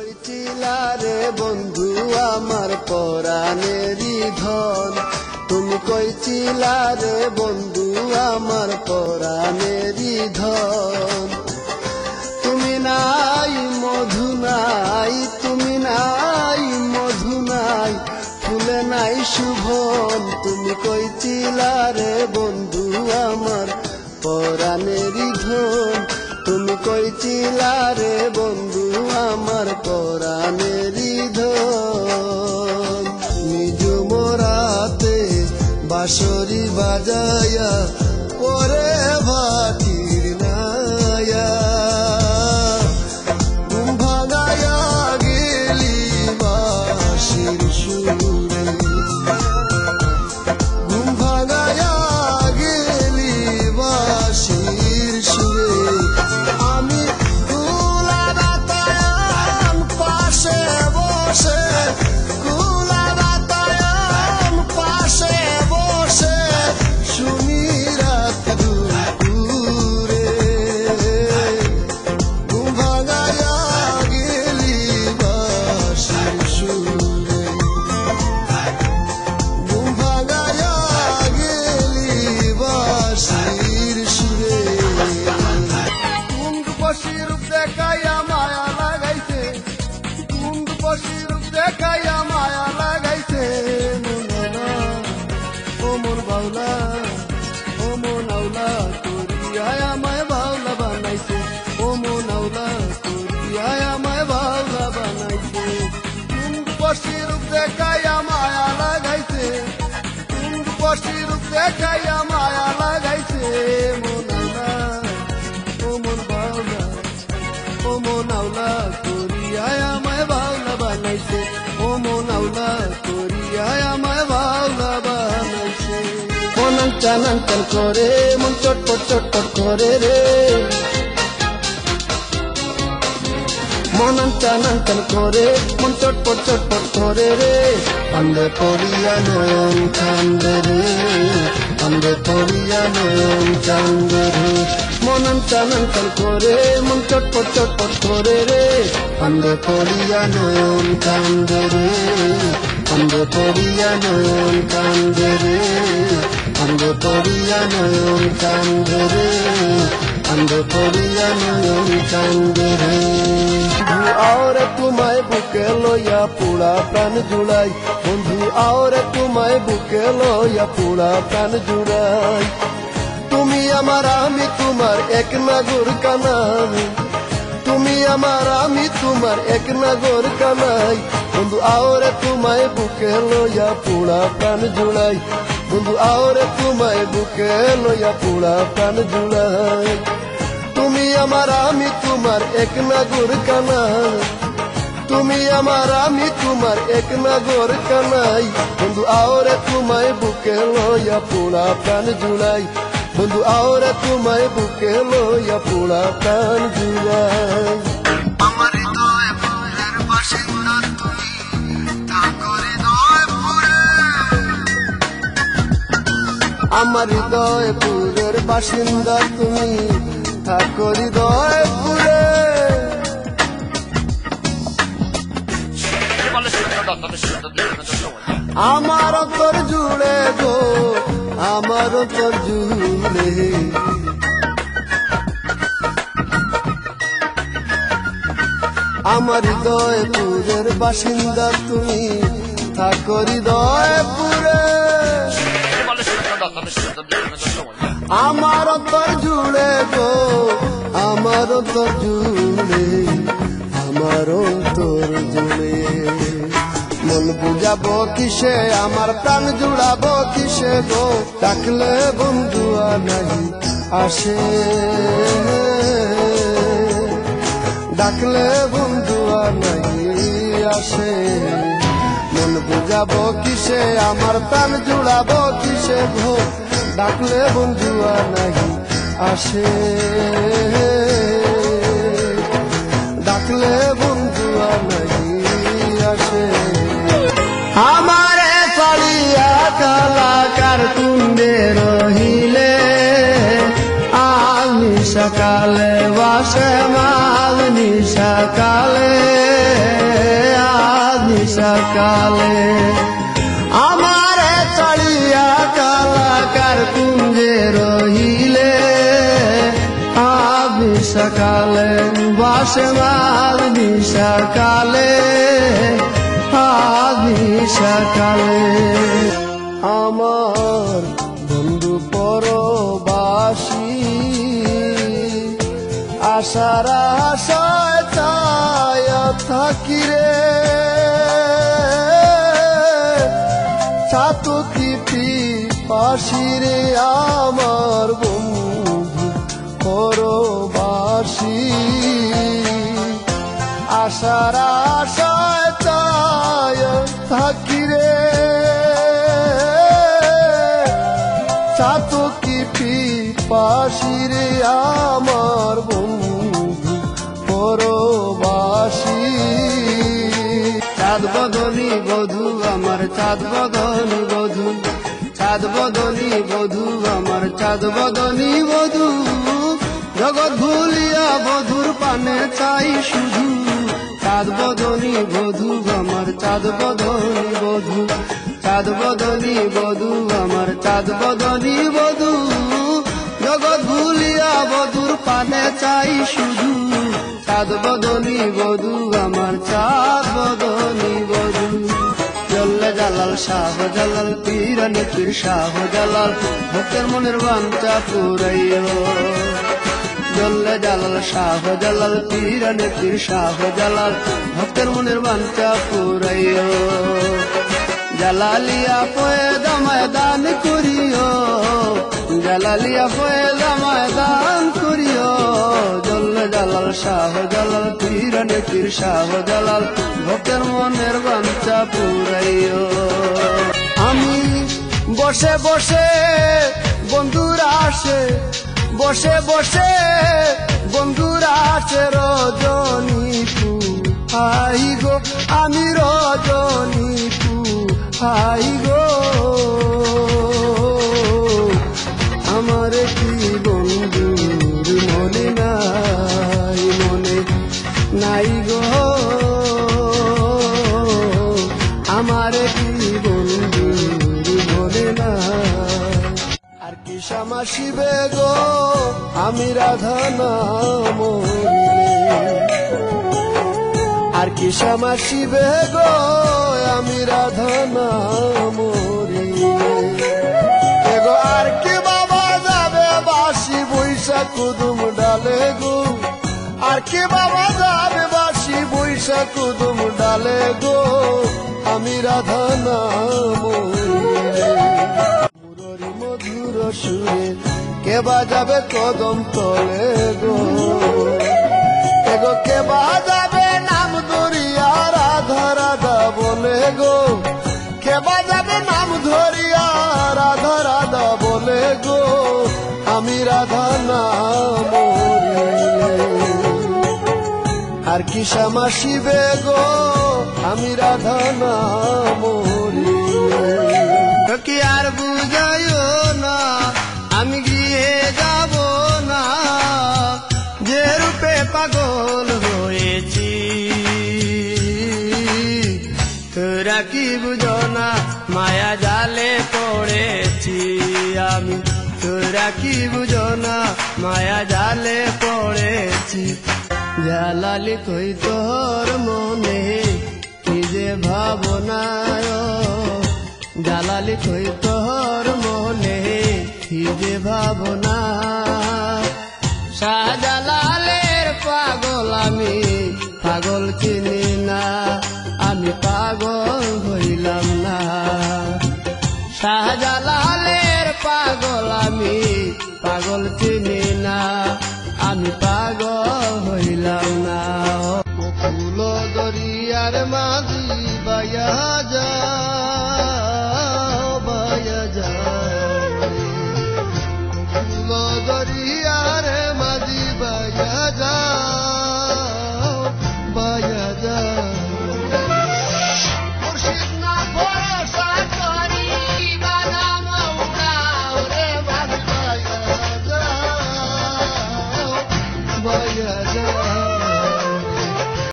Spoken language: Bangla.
কইছিলা রে বন্ধু আমার পরাণেরই ধন, তুমি কইছিলা রে বন্ধু আমার পরাণেরই ধন। তুমি নাই মধু নাই, তুমি নাই মধু নাই, ফুলে নাই শুভন, তুমি কইছিলা রে বন্ধু আমার পরাণেরই ধন, তুমি কইছিলা রে বন্ধু আমার পরাণেরই ধন। নিজ মোরাতে বাঁশরি বাজায়া পরে ভাটির নায়া, ঘুম ভাঙায়া গেলি বাঁশির সুরে, ঘুম ভাঙায়া গেলি বাঁশির সুরে। আমি কুলা বাতায়ন পাশে বসে, কুলা বাতায়ন পাশে বসে শুনি রাত দুপুরে, ঘুম ভাঙায়া গেলি বাঁশির সুরে, ঘুম ভাঙায়া গেলি বাঁশির সুরে। কুন্দ বসি রূপ দেখাইয়া মায়া লাগাইছে, কুন্দ বসি রূপ দেখাইয়া মায়া লাগাইছে, ও মন বাউলা, ও মন আউলা করিয়া আমায় বাউলা বানাইছে, ও মন আউলা করিয়া আমায় বাউলা বানাইছে। কুন্দ বসি রূপ দেখাইয়া মায়া লাগাইছে, কুন্দ বসি রূপ দেখাইয়া মায়া লাগাইছে, মন আউলা, ও মন বাউলা, ও মন আউলা করিয়া আমায় বাউলা বানাইছে, ও মন আউলা করিয়া আমায় বাউলা বানাইছে। মন আনচান আনচান করে, মন চটপট চটপট করে রে, মন আনচান আনচান করে, মন চটপট চটপট করে রে, কান্দে পড়িয়া নয়ন কান্দে রে, কান্দে পড়িয়া নয়ন কান্দে রে। মন আনচান আনচান করে, মন চটপট চটপট করে রে, কান্দে পড়িয়া নয়ন কান্দে রে, কান্দে পড়িয়া নয়ন কান্দে রে, কান্দে পড়িয়া নয়ন কান্দে রে, কান্দে পড়িয়া নয়ন কান্দে রে। বন্ধু আওরে তোমায় বুকে লইয়া পুরা প্রাণ জুড়াই, বন্ধু আওরে তোমায় বুকে লইয়া পুরা প্রাণ জুড়াই। তুমি আমার আমি তোমার এক নাগর কানাই, তুমি আমার আমি তোমার এক নাগর কানাই, বন্ধু আওরে তোমায় বুকে লইয়া পুরা প্রাণ জুড়াই, বন্ধু আওরে তোমায় বুকে লইয়া পুরা প্রাণ জুড়াই। তুমি আমার আমি তোমার এক নাগর কানাই, তুমি আমার আমি তোমার এক নাগর কানাই, বন্ধু আওরে তোমায় বুকে লইয়া পুরা প্রাণ জুড়াই, বন্ধু আওরে তোমায় বুকে লইয়া পুরা প্রাণ জুড়াই। আমার হৃদয়ে ফুলের বাসিন্দা তুমি, ঠাকুর হৃদয় পুরে, আমার হৃদয়ে ফুলের বাসিন্দা তুমি, ঠাকুর হৃদয় পুরে। আমার অন্তর জুড়ে গো, আমার অন্তর জুড়ে, আমার হৃদয় পুরের বাসিন্দা তুমি, ঠাকুর হৃদয় পুরে। আমার অন্তর জুড়ে গো, আমার অন্তর জুড়ে, আমার অন্তর জুড়ে। মন বুঝাবো কিসে, আমার প্রাণ জুড়াবো কিসে গো, ডাকলে বন্ধু নাহি আসে, ডাকলে বন্ধু নাহি আসে। মন বুঝাবো কিসে, আমার প্রাণ জুড়াবো কিসে গো, ডাকলে বন্ধু নাহি আসে, ডাকলে বন্ধু নাহি আসে। আমারে পাড়িয়া কালাকার কুণ্ডে রহিলে, আমি সকালে বাসে মাল নিশাকালে, সকালে আমারে চালিয়া কালাকার কুঞ্জে রহিলে আবি সকালে বাসে মালবি সকালে আবি সকালে আমার বন্ধু পরবাসী আশার আশায় চায় থাকি রে চাতকি পিপাসী রে আমার বন্ধু পরবাসী আশার আশায় চায় থাকি রে চাতকি পিপাসী রে আমার বন্ধু পরবাসী চাঁদ বদনী বধূ আমার চাঁদ বদনী বধূ চাঁদ বদনী বধূ আমার চাঁদ বদনী বধূ জগৎ ভুলিয়া বধূর পানে চাই শুধু চাঁদ বদনী বধূ আমার চাঁদ বদনী বধূ চাঁদ বদনী বধূ আমার চাঁদ বদনী বধূ জগৎ ভুলিয়া বধূর পানে চাই শুধু চাঁদ বদনী বধূ আমার চাঁদ বদনী বধূ জল্লে জালাল শাহ জালাল পীরানে পীর শাহ জালাল ভক্তের মনের বাঞ্ছা পুরাইও জল্লে জালাল শাহ জালাল পীরানে পীর শাহ জালাল ভক্তের মনের বাঞ্ছা পুরাইও জালালিয়া পয়দা ময়দান করিও জালালিয়া পয়দা ময়দান করিও জল্লে জালাল শাহ জালাল পীরানে পীর শাহ জালাল ভক্তের মনের বাঞ্ছা পুরাইও আমি বসে বসে বন্ধুরা আসে বসে বসে বন্ধুরা আসে রজনী হাই গো আমি রজনী হাই গো আমার কি বন্ধুর মনে নাই গো আমার কি বন্ধুর মনে নাই আর কি শ্যামা শিবে গো আমি রাধা নাম আর কি শ্যামা শিবে গো আমি রাধা নাম এগো আর কি বাবা যাবে বাসি বৈশা কুদুম ডালে গো আর কি বাবা যাবে বাসি বৈশা কুদুম ডালে গো আমি রাধা নাম মুররি মধুর সুরে কে বাজাবে কদম তলে গো এগো কে বাজাবে নাম ধরিয়া রাধা রাধা বলে গো কে বাজাবে নাম ধরিয়া রাধা রাধা বলে গো আমি রাধা নাম আর কি শ্যামা শিবে গো আমি রাধা নাম কি আর বুঝাইও না আমি গিয়ে যাব না যে রূপে পাগল হয়েছি তোরা কি বুঝো না মায়া জালে পড়েছি আমি তোরা কি বুঝো না মায়া জালে পড়েছি জালালি কই তোর মনে কি যে ভাবনায় জালালি কই তোর মনে কি যে ভাবনা শাহজালালের পাগল আমি পাগল চিনি না আমি পাগল হইলাম না শাহজালালের পাগল আমি পাগল চিনি না আমি পাগল হইলাম না ফুল দরিয়ার মাঝি বাইয়া যা